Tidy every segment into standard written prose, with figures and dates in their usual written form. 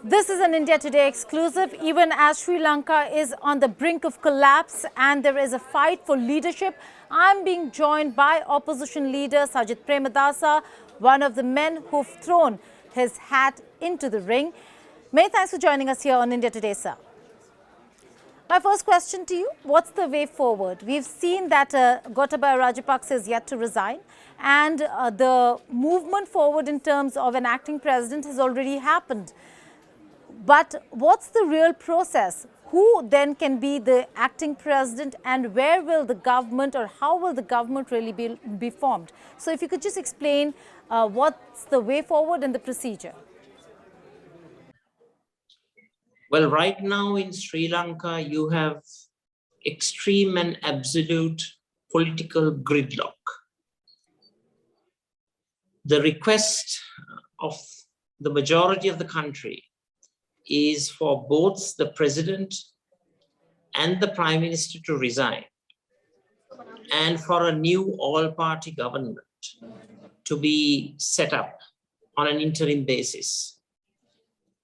This is an India Today exclusive. Even as Sri Lanka is on the brink of collapse and there is a fight for leadership, I'm being joined by opposition leader Sajith Premadasa, one of the men who've thrown his hat into the ring. Many thanks for joining us here on India Today, sir. My first question to you, what's the way forward? We've seen that Gotabaya Rajapaksa is yet to resign, and the movement forward in terms of an acting president has already happened. But what's the real process? Who then can be the acting president, and where will the government, or how will the government really be formed? So if you could just explain what's the way forward and the procedure. Well, right now in Sri Lanka, you have extreme and absolute political gridlock. The request of the majority of the country is for both the president and the prime minister to resign, and for a new all-party government to be set up on an interim basis.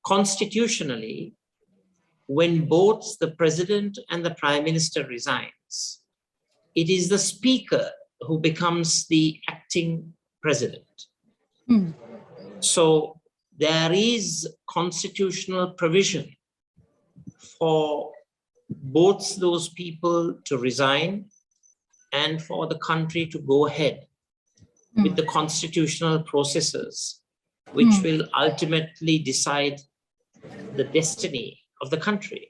Constitutionally, when both the president and the prime minister resigns, it is the speaker who becomes the acting president. So there is constitutional provision for both those people to resign and for the country to go ahead with the constitutional processes which will ultimately decide the destiny of the country.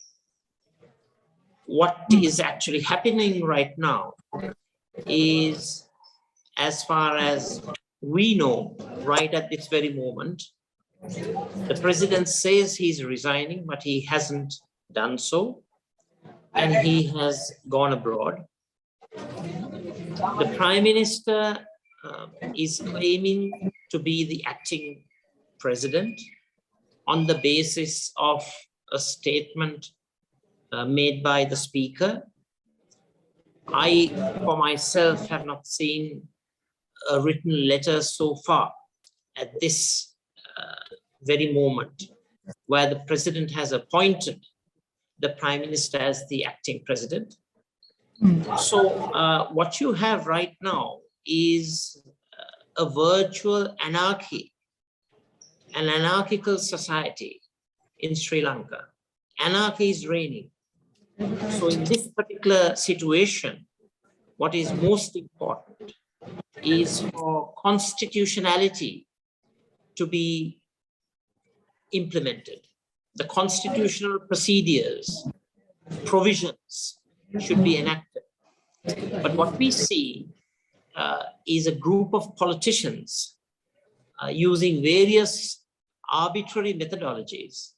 What is actually happening right now is, as far as we know, right at this very moment, the president says he's resigning, but he hasn't done so, and he has gone abroad. The prime minister is claiming to be the acting president on the basis of a statement made by the speaker. I, for myself, have not seen a written letter so far at this very moment where the president has appointed the prime minister as the acting president. So what you have right now is a virtual anarchy, an anarchical society in Sri Lanka. Anarchy is reigning. So in this particular situation, what is most important is for constitutionality to be implemented. The constitutional procedures, provisions should be enacted. But what we see is a group of politicians using various arbitrary methodologies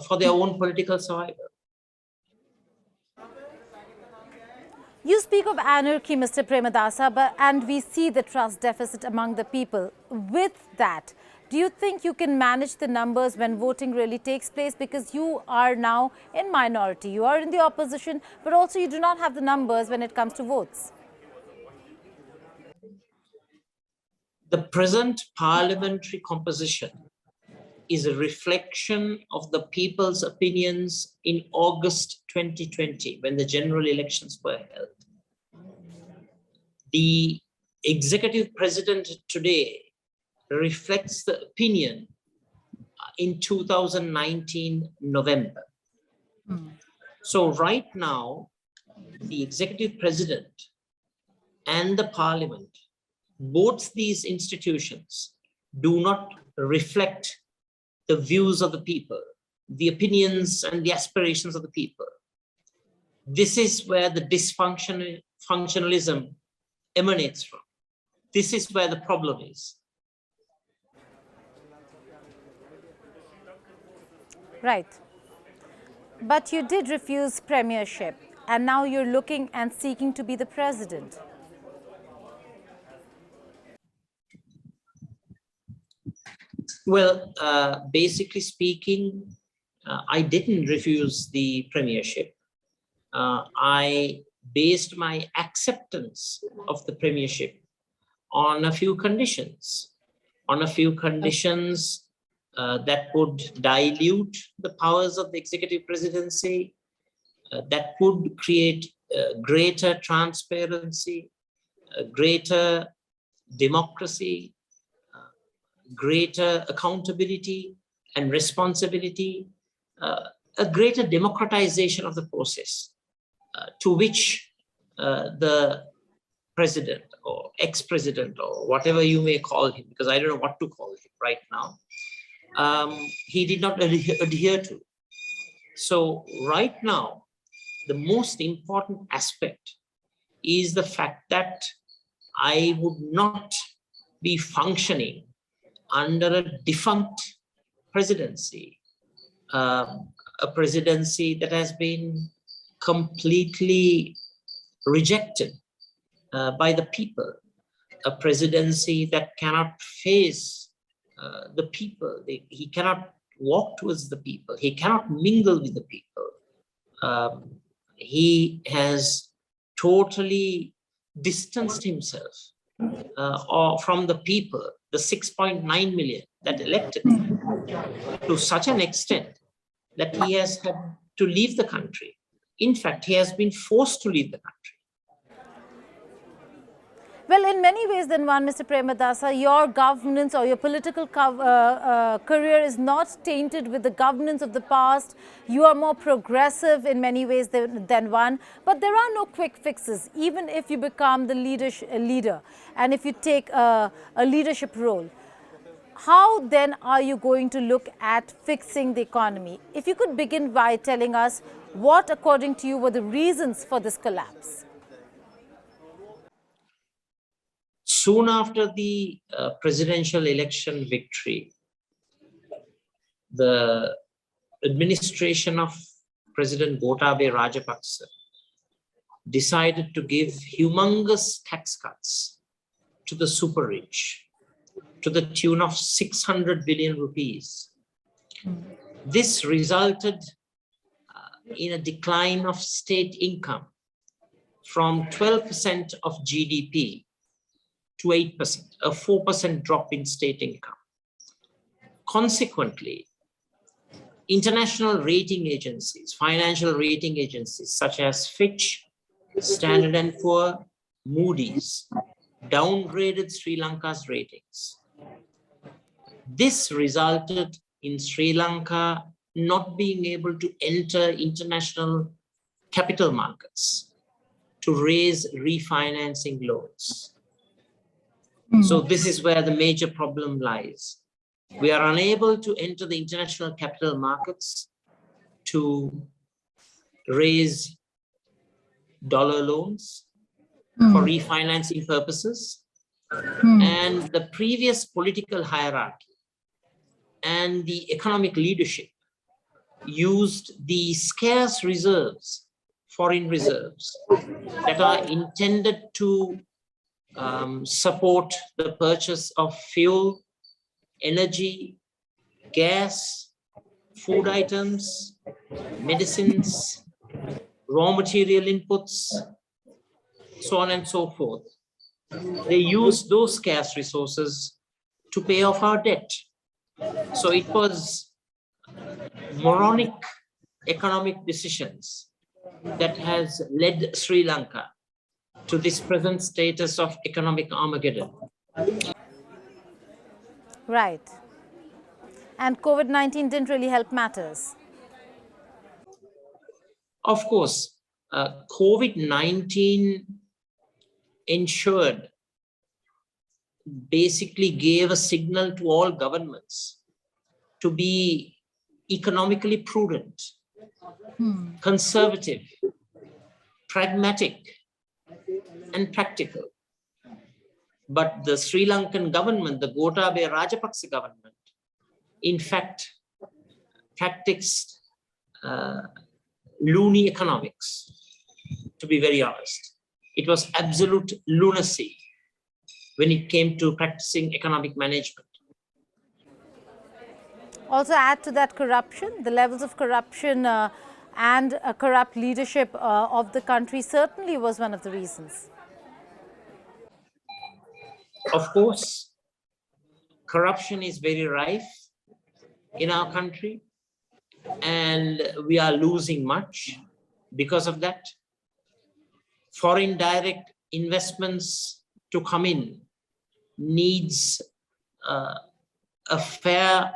for their own political survival. You speak of anarchy, Mr. Premadasa, and we see the trust deficit among the people. With that, do you think you can manage the numbers when voting really takes place? Because you are now in minority, you are in the opposition, but also you do not have the numbers when it comes to votes. The present parliamentary composition is a reflection of the people's opinions in August 2020, when the general elections were held. The executive president today reflects the opinion in 2019 November. So right now, the executive president and the parliament, both these institutions do not reflect the views of the people, the opinions and the aspirations of the people. This is where the dysfunctionalism emanates from. This is where the problem is. Right. But you did refuse premiership, and now you're looking and seeking to be the president. Well, basically speaking, I didn't refuse the premiership. I based my acceptance of the premiership on a few conditions. that would dilute the powers of the executive presidency, that would create greater transparency, greater democracy, greater accountability and responsibility, a greater democratization of the process, to which the president or ex-president or whatever you may call him, because I don't know what to call him right now, he did not adhere to. So right now, the most important aspect is the fact that I would not be functioning under a defunct presidency, a presidency that has been completely rejected by the people, a presidency that cannot face the people. He cannot walk towards the people. He cannot mingle with the people. He has totally distanced himself from the people, the 6.9 million that elected him, to such an extent that he has had to leave the country. In fact, he has been forced to leave the country. Well, in many ways, then one, Mr. Premadasa, your governance or your political career is not tainted with the governance of the past. You are more progressive in many ways than one. But there are no quick fixes, even if you become the leader and if you take a leadership role. How then are you going to look at fixing the economy? If you could begin by telling us what, according to you, were the reasons for this collapse? Soon after the presidential election victory, the administration of President Gotabaya Rajapaksa decided to give humongous tax cuts to the super rich, to the tune of 600 billion rupees. This resulted in a decline of state income from 12% of GDP to 8%, a 4% drop in state income. Consequently, international rating agencies, financial rating agencies such as Fitch, Standard & Poor, Moody's, downgraded Sri Lanka's ratings. This resulted in Sri Lanka not being able to enter international capital markets to raise refinancing loans. So this is where the major problem lies. We are unable to enter the international capital markets to raise dollar loans for refinancing purposes. And the previous political hierarchy and the economic leadership used the scarce reserves, foreign reserves, that are intended to support the purchase of fuel, energy, gas, food items, medicines, raw material inputs, so on and so forth. They use those scarce resources to pay off our debt. So it was moronic economic decisions that has led Sri Lanka to this present status of economic Armageddon. Right. And COVID-19 didn't really help matters. Of course, COVID-19 basically gave a signal to all governments to be economically prudent, conservative, pragmatic, and practical. But the Sri Lankan government, the Gotabaya Rajapaksa government, in fact, practiced loony economics, to be very honest. It was absolute lunacy when it came to practicing economic management. Also add to that corruption, the levels of corruption and corrupt leadership of the country certainly was one of the reasons. Of course, corruption is very rife in our country, and we are losing much because of that. Foreign direct investments to come in needs a fair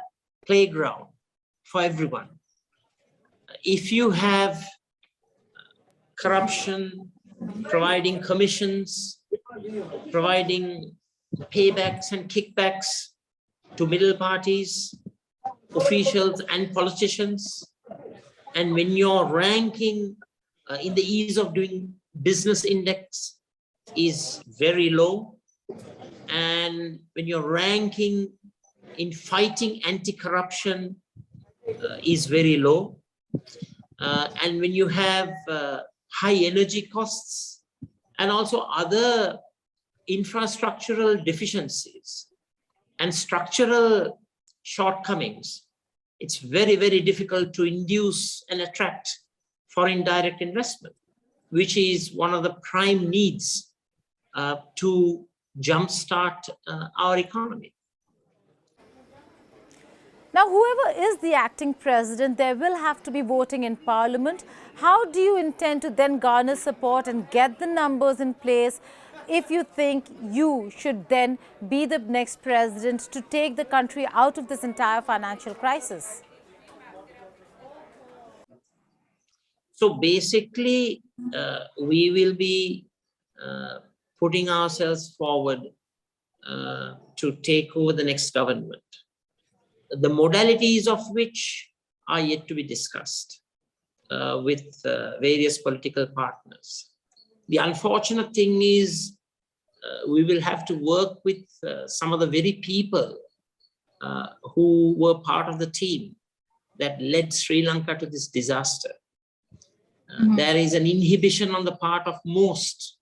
playground for everyone. If you have corruption, providing commissions, providing paybacks and kickbacks to middle parties, officials and politicians, and when your ranking in the ease of doing business index is very low, and when your ranking in fighting anti-corruption is very low, and when you have high energy costs and also other infrastructural deficiencies and structural shortcomings, it's very, very difficult to induce and attract foreign direct investment, which is one of the prime needs to jumpstart our economy. Now, whoever is the acting president, there will have to be voting in parliament. How do you intend to then garner support and get the numbers in place if you think you should then be the next president to take the country out of this entire financial crisis? So basically, we will be putting ourselves forward to take over the next government, the modalities of which are yet to be discussed with various political partners. The unfortunate thing is we will have to work with some of the very people who were part of the team that led Sri Lanka to this disaster. There is an inhibition on the part of most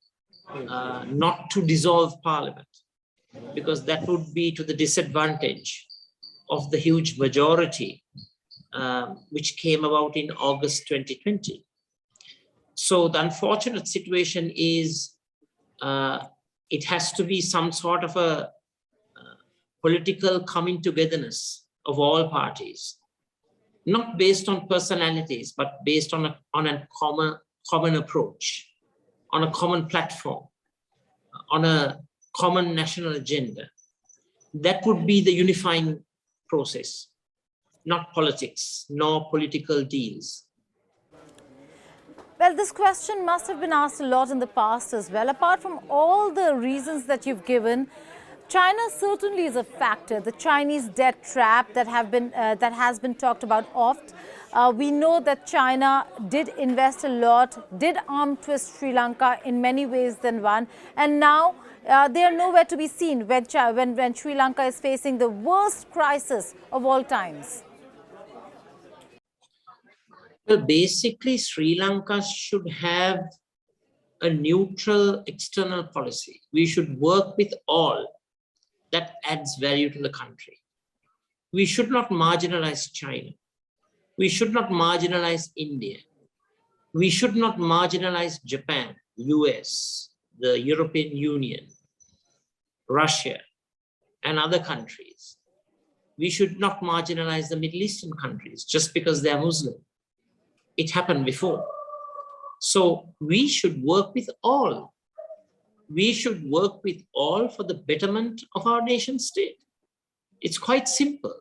not to dissolve parliament, because that would be to the disadvantage of the huge majority which came about in August 2020. So the unfortunate situation is it has to be some sort of a political coming togetherness of all parties, not based on personalities, but based on a common approach, on a common platform, on a common national agenda. That would be the unifying process, not politics, nor political deals. Well, this question must have been asked a lot in the past as well. Apart from all the reasons that you've given, China certainly is a factor. The Chinese debt trap that has been talked about oft. We know that China did invest a lot, did arm twist Sri Lanka in many ways than one, and now they are nowhere to be seen when Sri Lanka is facing the worst crisis of all times. Well, basically, Sri Lanka should have a neutral external policy. We should work with all that adds value to the country. We should not marginalize China. We should not marginalize India. We should not marginalize Japan, US, the European Union, Russia, and other countries. We should not marginalize the Middle Eastern countries just because they are Muslim. It happened before. So we should work with all. We should work with all for the betterment of our nation state. It's quite simple.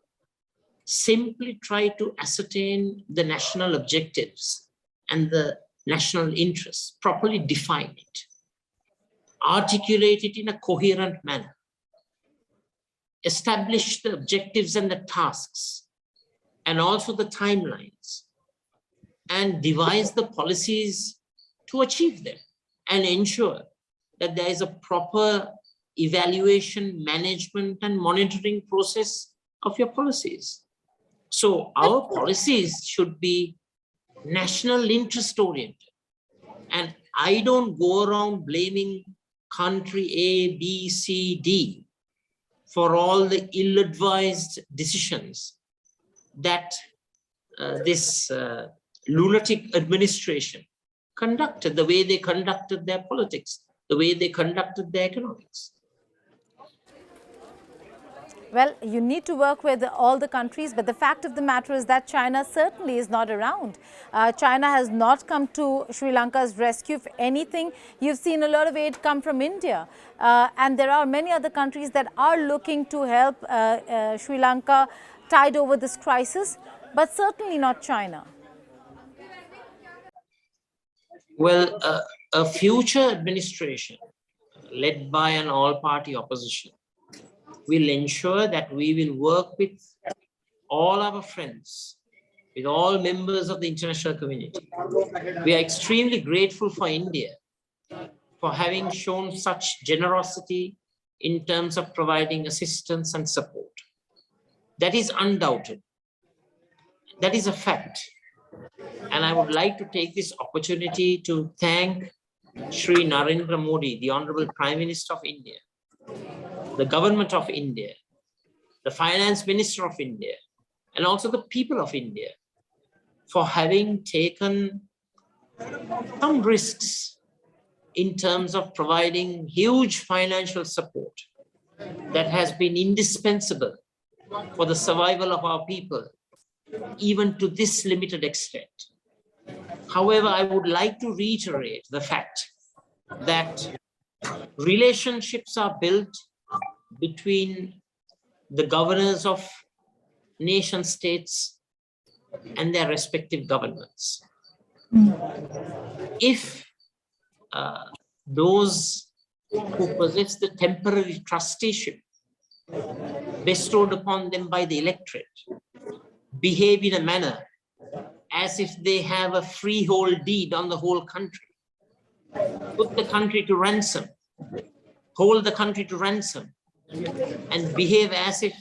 Simply try to ascertain the national objectives and the national interests, properly define it, articulate it in a coherent manner, establish the objectives and the tasks, and also the timelines, and devise the policies to achieve them, and ensure that there is a proper evaluation, management, and monitoring process of your policies. So our policies should be national interest oriented. And I don't go around blaming country A, B, C, D for all the ill-advised decisions that this lunatic administration conducted, the way they conducted their politics, the way they conducted their economics. Well, you need to work with all the countries, but the fact of the matter is that China certainly is not around. China has not come to Sri Lanka's rescue. If anything, you've seen a lot of aid come from India. And there are many other countries that are looking to help Sri Lanka tide over this crisis, but certainly not China. Well, a future administration led by an all-party opposition will ensure that we will work with all our friends, with all members of the international community. We are extremely grateful for India for having shown such generosity in terms of providing assistance and support. That is undoubted. That is a fact. And I would like to take this opportunity to thank Shri Narendra Modi, the Honorable Prime Minister of India, the Government of India, the Finance Minister of India, and also the people of India for having taken some risks in terms of providing huge financial support that has been indispensable for the survival of our people, even to this limited extent. However, I would like to reiterate the fact that relationships are built between the governors of nation states and their respective governments. If those who possess the temporary trusteeship bestowed upon them by the electorate behave in a manner as if they have a freehold deed on the whole country, put the country to ransom, hold the country to ransom, and behave as if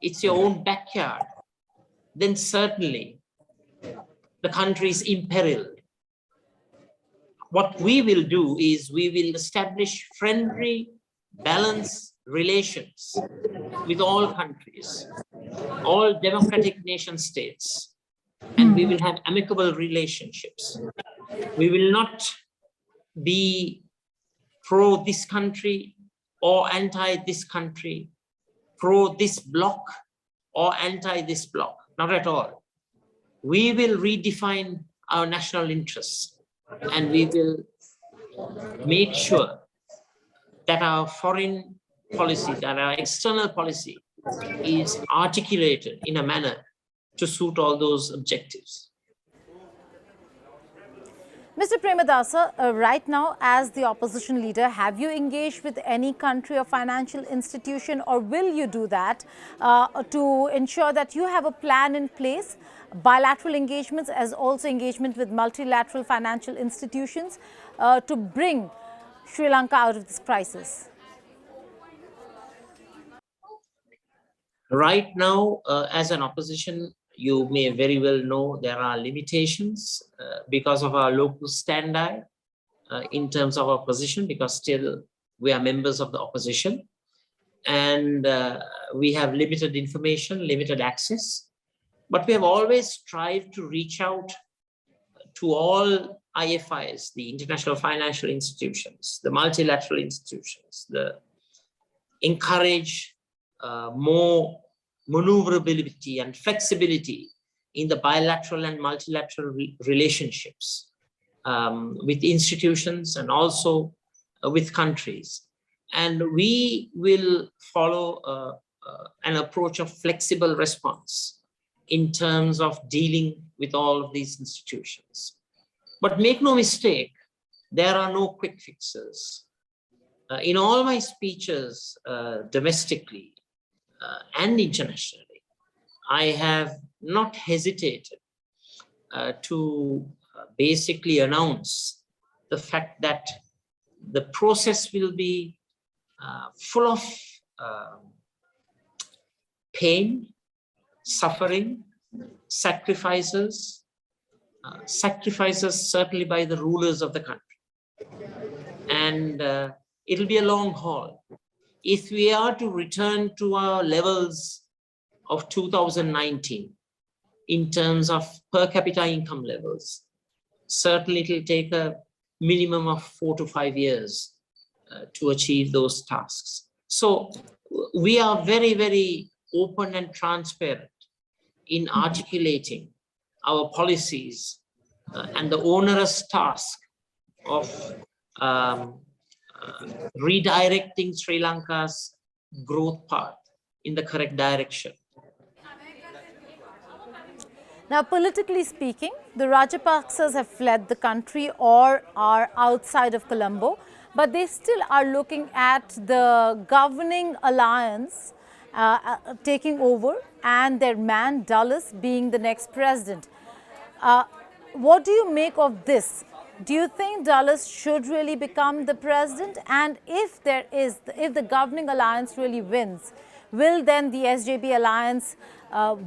it's your own backyard, then certainly the country is imperiled. What we will do is we will establish friendly, balanced relations with all countries, all democratic nation states, and we will have amicable relationships. We will not be pro this country or anti this country, pro this bloc or anti this bloc, not at all. We will redefine our national interests, and we will make sure that our foreign policy, that our external policy is articulated in a manner to suit all those objectives. Mr. Premadasa, right now as the opposition leader, have you engaged with any country or financial institution, or will you do that to ensure that you have a plan in place, bilateral engagements as also engagement with multilateral financial institutions to bring Sri Lanka out of this crisis? Right now, as an opposition, you may very well know there are limitations because of our local stand-by in terms of our position, because still we are members of the opposition, and we have limited information, limited access. But we have always strived to reach out to all IFIs, the international financial institutions, the multilateral institutions, encourage more maneuverability and flexibility in the bilateral and multilateral relationships with institutions and also with countries. And we will follow an approach of flexible response in terms of dealing with all of these institutions. But make no mistake, there are no quick fixes. In all my speeches domestically and internationally, I have not hesitated to basically announce the fact that the process will be full of pain, suffering, sacrifices certainly by the rulers of the country. And it'll be a long haul. If we are to return to our levels of 2019 in terms of per capita income levels, certainly it'll take a minimum of 4 to 5 years to achieve those tasks. So we are very, very open and transparent in articulating our policies and the onerous task of redirecting Sri Lanka's growth path in the correct direction. Now, politically speaking, the Rajapaksas have fled the country or are outside of Colombo, but they still are looking at the governing alliance taking over and their man Dulles being the next president. What do you make of this? Do you think Dulles should really become the president? And if the governing alliance really wins, will then the SJP alliance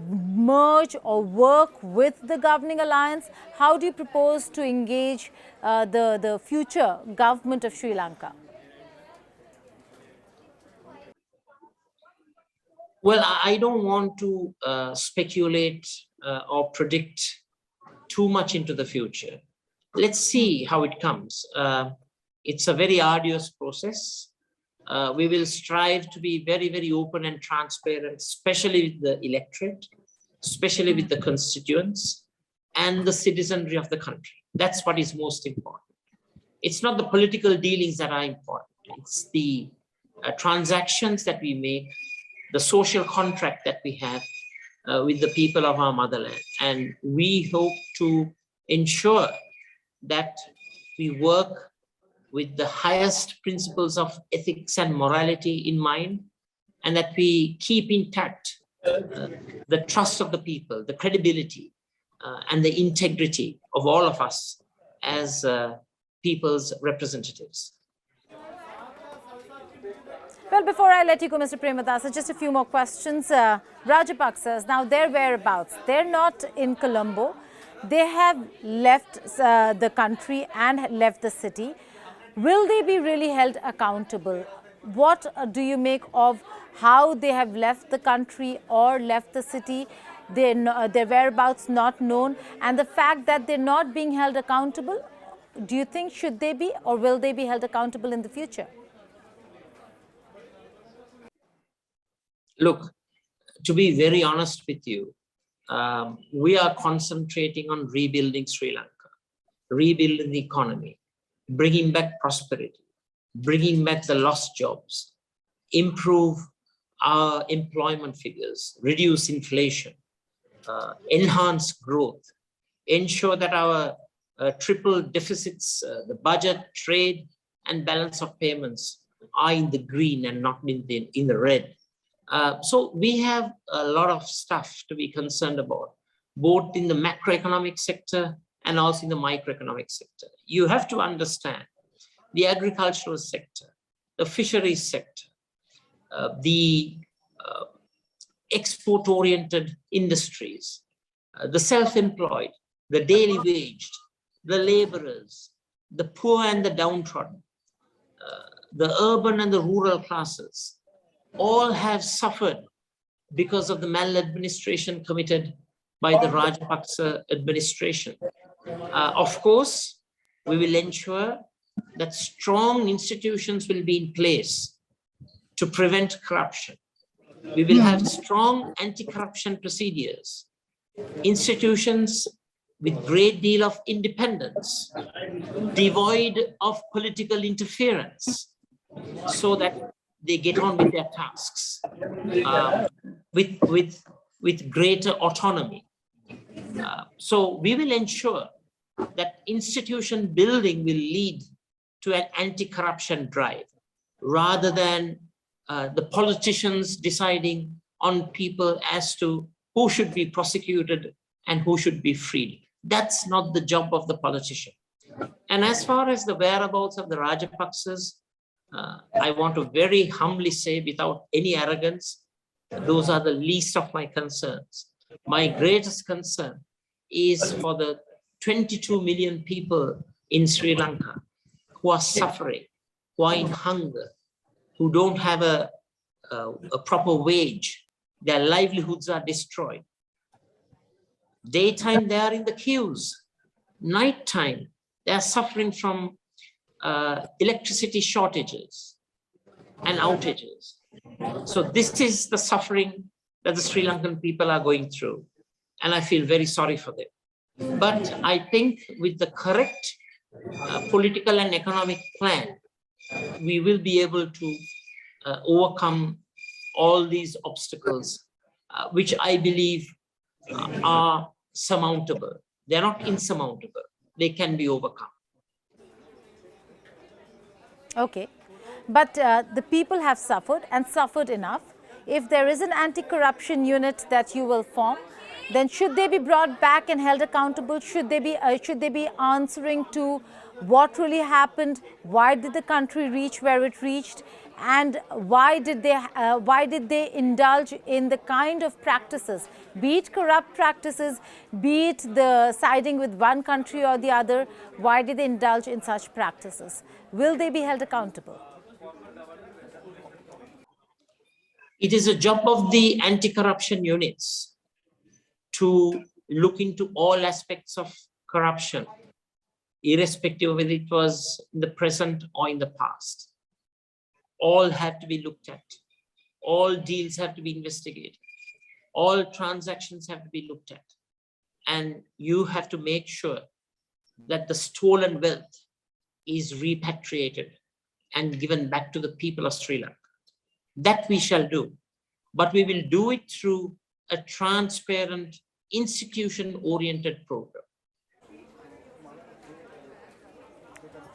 merge or work with the governing alliance? How do you propose to engage the future government of Sri Lanka? Well, I don't want to speculate or predict too much into the future. Let's see how it comes. It's a very arduous process. We will strive to be very, very open and transparent, especially with the electorate, especially with the constituents and the citizenry of the country. That's what is most important. It's not the political dealings that are important. It's the transactions that we make, the social contract that we have with the people of our motherland. And we hope to ensure that we work with the highest principles of ethics and morality in mind, and that we keep intact the trust of the people, the credibility and the integrity of all of us as people's representatives. Well, before I let you go, Mr. Premadasa, just a few more questions. Rajapaksas, now their whereabouts, they're not in Colombo. They have left the country and left the city. Will they be really held accountable? What do you make of how they have left the country or left the city, their whereabouts not known, and the fact that they're not being held accountable? Do you think should they be, or will they be held accountable in the future? Look, to be very honest with you, we are concentrating on rebuilding Sri Lanka, rebuilding the economy, bringing back prosperity, bringing back the lost jobs, improve our employment figures, reduce inflation, enhance growth, ensure that our triple deficits, the budget, trade, and balance of payments are in the green and not in the red. So we have a lot of stuff to be concerned about, both in the macroeconomic sector and also in the microeconomic sector. You have to understand the agricultural sector, the fisheries sector, the export-oriented industries, the self-employed, the daily waged, the laborers, the poor and the downtrodden, the urban and the rural classes, all have suffered because of the maladministration committed by the Rajapaksa administration. Of course, we will ensure that strong institutions will be in place to prevent corruption. We will have strong anti-corruption procedures, institutions with great deal of independence, devoid of political interference, so that they get on with their tasks with greater autonomy. So we will ensure that institution building will lead to an anti-corruption drive, rather than the politicians deciding on people as to who should be prosecuted and who should be freed. That's not the job of the politician. And as far as the whereabouts of the Rajapaksas, I want to very humbly say, without any arrogance, those are the least of my concerns. My greatest concern is for the 22 million people in Sri Lanka who are suffering, who are in hunger, who don't have a proper wage. Their livelihoods are destroyed. Daytime, they are in the queues. Nighttime, they are suffering from electricity shortages and outages. So this is the suffering that the Sri Lankan people are going through, and I feel very sorry for them. But I think with the correct political and economic plan, we will be able to overcome all these obstacles, which I believe are surmountable. They're not insurmountable. They can be overcome. Okay, but the people have suffered and suffered enough. If there is an anti-corruption unit that you will form, then should they be brought back and held accountable? Should they be answering to what really happened? Why did the country reach where it reached? And why did they indulge in the kind of practices, be it corrupt practices, be it the siding with one country or the other? Why did they indulge in such practices? Will they be held accountable? It is a job of the anti-corruption units to look into all aspects of corruption, irrespective of whether it was in the present or in the past. All have to be looked at. All deals have to be investigated. All transactions have to be looked at. And you have to make sure that the stolen wealth is repatriated and given back to the people of Sri Lanka. That we shall do. But we will do it through a transparent, institution-oriented program.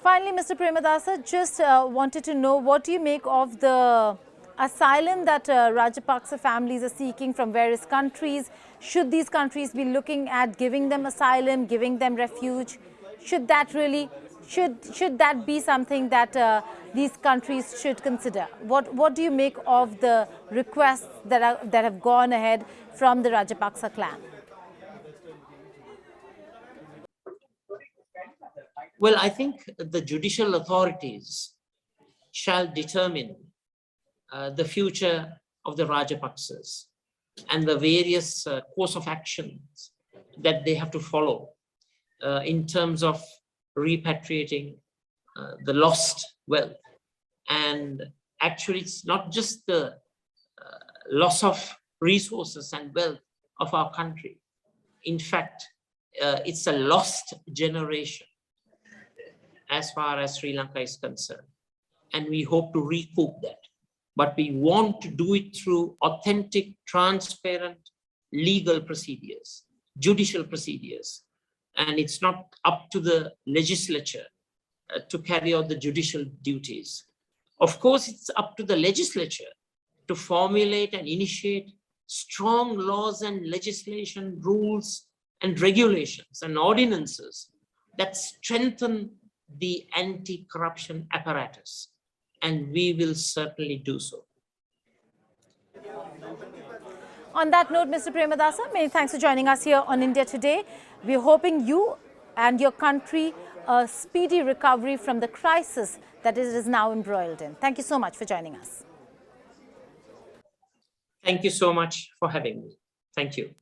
Finally, Mr. Premadasa, just wanted to know, what do you make of the asylum that Rajapaksa families are seeking from various countries? Should these countries be looking at giving them asylum, giving them refuge? Should that be something that these countries should consider? What do you make of the requests that have gone ahead from the Rajapaksa clan? Well, I think the judicial authorities shall determine the future of the Rajapaksas and the various course of actions that they have to follow in terms of repatriating the lost wealth. And actually, it's not just the loss of resources and wealth of our country. In fact, it's a lost generation as far as Sri Lanka is concerned. And we hope to recoup that. But we want to do it through authentic, transparent, legal procedures, judicial procedures. And it's not up to the legislature to carry out the judicial duties. Of course, it's up to the legislature to formulate and initiate strong laws and legislation, rules and regulations and ordinances that strengthen the anti-corruption apparatus, and we will certainly do so. On that note, Mr. Premadasa, many thanks for joining us here on India Today. We're hoping you and your country a speedy recovery from the crisis that it is now embroiled in. Thank you so much for joining us. Thank you so much for having me. Thank you.